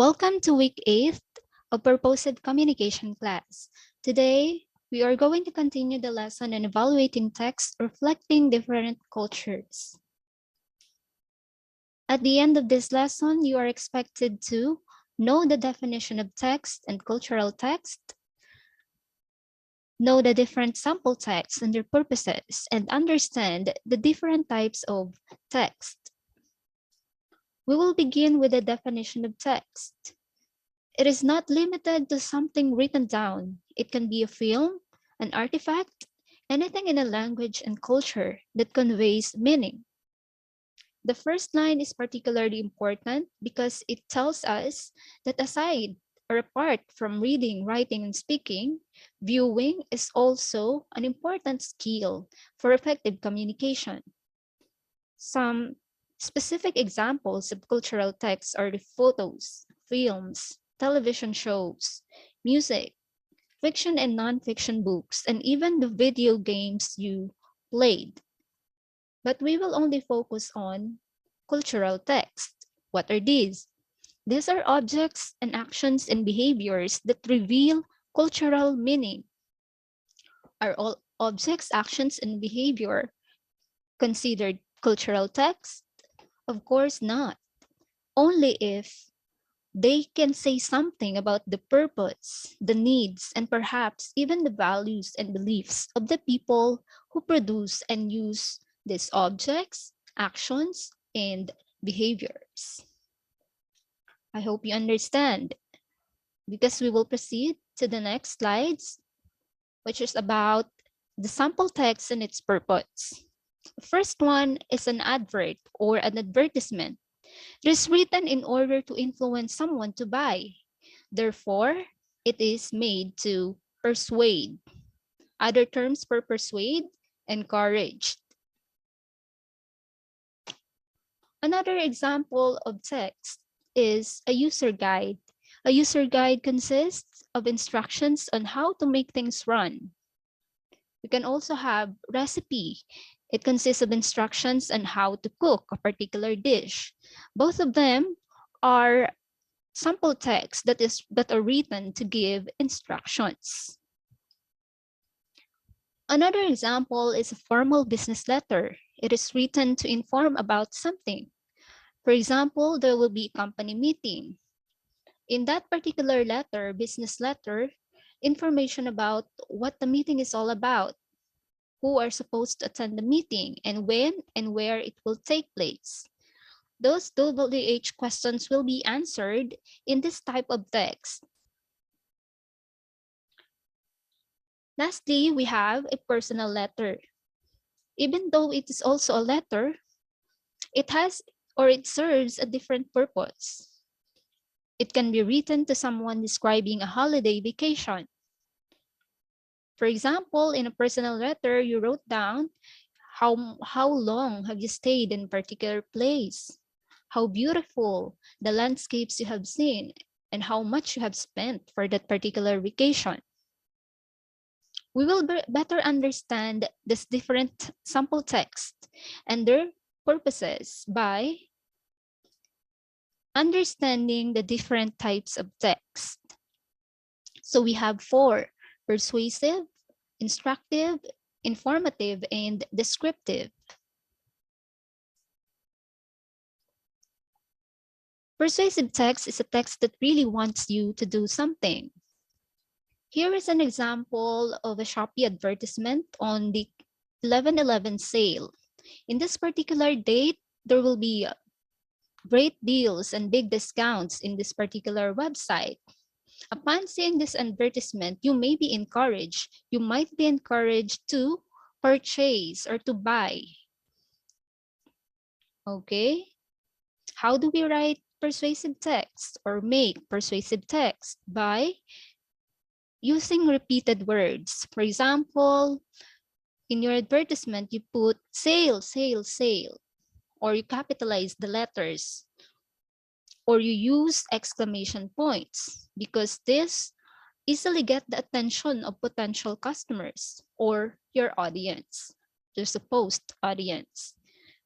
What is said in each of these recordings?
Welcome to week 8 of Purposive Communication class. Today, we are going to continue the lesson on evaluating text reflecting different cultures. At the end of this lesson, you are expected to know the definition of text and cultural text, know the different sample texts and their purposes, and understand the different types of text. We will begin with the definition of text. It is not limited to something written down. It can be a film, an artifact, anything in a language and culture that conveys meaning. The first line is particularly important because it tells us that aside or apart from reading, writing, and speaking, viewing is also an important skill for effective communication. Some specific examples of cultural texts are the photos, films, television shows, music, fiction and non-fiction books, and even the video games you played. But we will only focus on cultural text. What are these? These are objects and actions and behaviors that reveal cultural meaning. Are all objects, actions, and behavior considered cultural text? Of course not. Only if they can say something about the purpose, the needs, and perhaps even the values and beliefs of the people who produce and use these objects, actions, and behaviors. I hope you understand, because we will proceed to the next slides, which is about the sample text and its purpose. The first one is an advert or an advertisement. It is written in order to influence someone to buy. Therefore, it is made to persuade. Other terms for persuade, encourage. Another example of text is a user guide. A user guide consists of instructions on how to make things run. We can also have recipe. It consists of instructions on how to cook a particular dish. Both of them are sample texts that are written to give instructions. Another example is a formal business letter. It is written to inform about something. For example, there will be a company meeting. In that particular letter, business letter, information about what the meeting is all about, who are supposed to attend the meeting, and when and where it will take place. Those WH questions will be answered in this type of text. Lastly, we have a personal letter. Even though it is also a letter, it serves a different purpose. It can be written to someone describing a holiday vacation. For example, in a personal letter, you wrote down how long have you stayed in a particular place, how beautiful the landscapes you have seen, and how much you have spent for that particular vacation. We will better understand this different sample text and their purposes by understanding the different types of text. So we have 4: persuasive, instructive, informative, and descriptive. Persuasive text is a text that really wants you to do something. Here is an example of a Shopee advertisement on the 11/11 sale. In this particular date, there will be great deals and big discounts in this particular website. Upon seeing this advertisement, you may be encouraged. You might be encouraged to purchase or to buy. Okay? How do we write persuasive text or make persuasive text? By using repeated words. For example, in your advertisement, you put sale, sale, sale, or you capitalize the letters, or you use exclamation points, because this easily get the attention of potential customers or your audience, your supposed audience.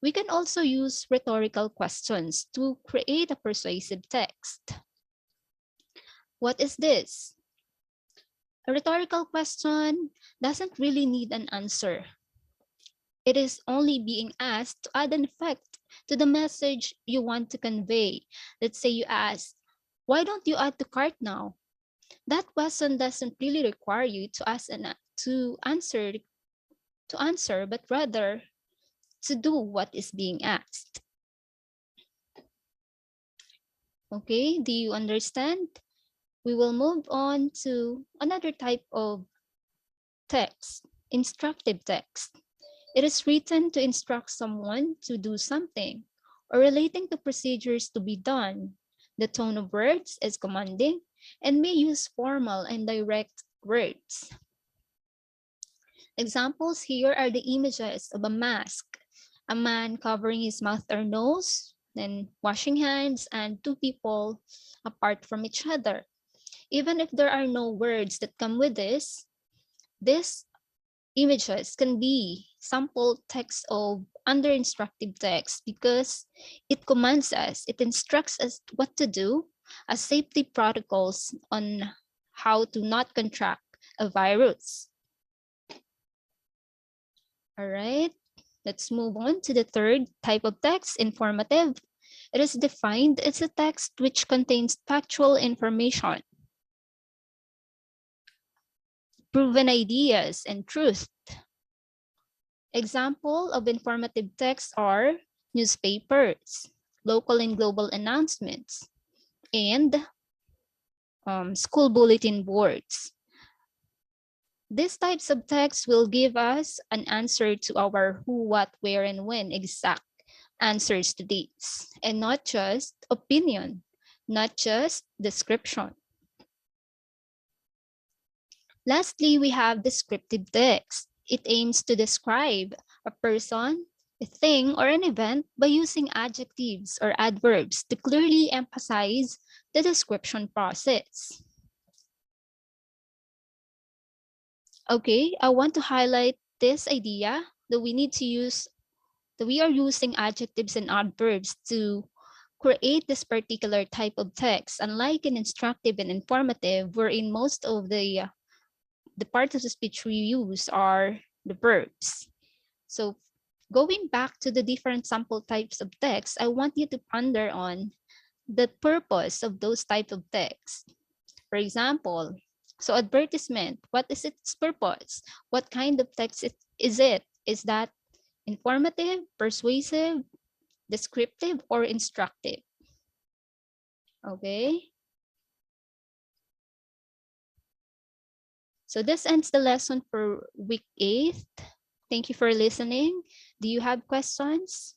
We can also use rhetorical questions to create a persuasive text. What is this? A rhetorical question doesn't really need an answer. It is only being asked to add an effect to the message you want to convey. Let's say you ask, why don't you add to cart now? That question doesn't really require you to answer, but rather to do what is being asked. Okay, do you understand? We will move on to another type of text, instructive text. It is written to instruct someone to do something or relating to procedures to be done. The tone of words is commanding and may use formal and direct words. Examples here are the images of a mask, a man covering his mouth or nose, then washing hands, and two people apart from each other. Even if there are no words that come with this, these images can be sample text of under instructive text because it commands us, it instructs us what to do as safety protocols on how to not contract a virus. All right, let's move on to the third type of text, informative. It is defined as a text which contains factual information, proven ideas, and truth. Example of informative texts are newspapers, local and global announcements, and school bulletin boards. These types of text will give us an answer to our who, what, where, and when exact answers to these, and not just opinion, not just description. Lastly, we have descriptive text. It aims to describe a person, a thing, or an event by using adjectives or adverbs to clearly emphasize the description process. Okay, I want to highlight this idea that we are using adjectives and adverbs to create this particular type of text, unlike in instructive and informative, wherein most of the parts of the speech we use are the verbs. So going back to the different sample types of text, I want you to ponder on the purpose of those types of text. For example, so advertisement, what is its purpose? What kind of text is it? Is that informative, persuasive, descriptive, or instructive? Okay. So this ends the lesson for week 8. Thank you for listening. Do you have questions?